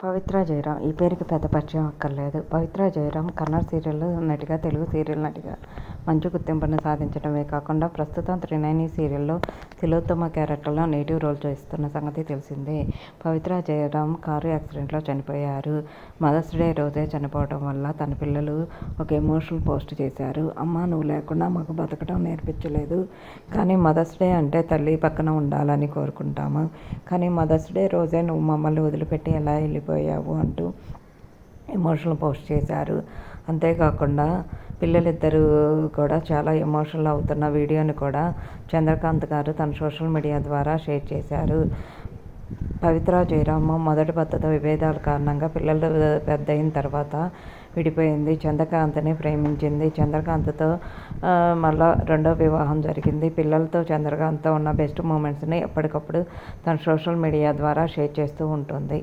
పవిత్ర జయరాం ఈ పేరుకి పెద్ద పరిచయం అక్కర్లేదు. పవిత్ర జయరాం కన్నడ సీరియల్ నటిగా, తెలుగు సీరియల్ నటిగా మంచి గుర్తింపును సాధించడమే కాకుండా ప్రస్తుతం త్రినేని సీరియల్లో తిలోత్తమ క్యారెక్టర్లో నేటివ్ రోల్ చేస్తున్న సంగతి తెలిసిందే. పవిత్ర జయరాం కారు యాక్సిడెంట్లో చనిపోయారు. మదర్స్ డే రోజే చనిపోవడం వల్ల తన పిల్లలు ఒక ఎమోషనల్ పోస్ట్ చేశారు. అమ్మా, నువ్వు లేకుండా మాకు బతకడం నేర్పించలేదు. కానీ మదర్స్ డే అంటే తల్లి పక్కన ఉండాలని కోరుకుంటాము. కానీ మదర్స్ డే రోజే నువ్వు మమ్మల్ని వదిలిపెట్టి ఎలా వెళ్ళిపోయావు అంటూ ఎమోషనల్ పోస్ట్ చేశారు. అంతేకాకుండా పిల్లలిద్దరూ కూడా చాలా ఎమోషనల్ అవుతున్న వీడియోని కూడా చంద్రకాంత్ గారు తన సోషల్ మీడియా ద్వారా షేర్ చేశారు. పవిత్ర జయరాం మొదటి భర్తతో విభేదాల కారణంగా పిల్లలు పెద్దయిన తర్వాత విడిపోయింది. చంద్రకాంత్ని ప్రేమించింది. చంద్రకాంత్తో మళ్ళా రెండో వివాహం జరిగింది. పిల్లలతో చంద్రకాంత్తో ఉన్న బెస్ట్ మూమెంట్స్ని ఎప్పటికప్పుడు తన సోషల్ మీడియా ద్వారా షేర్ చేస్తూ ఉంటుంది.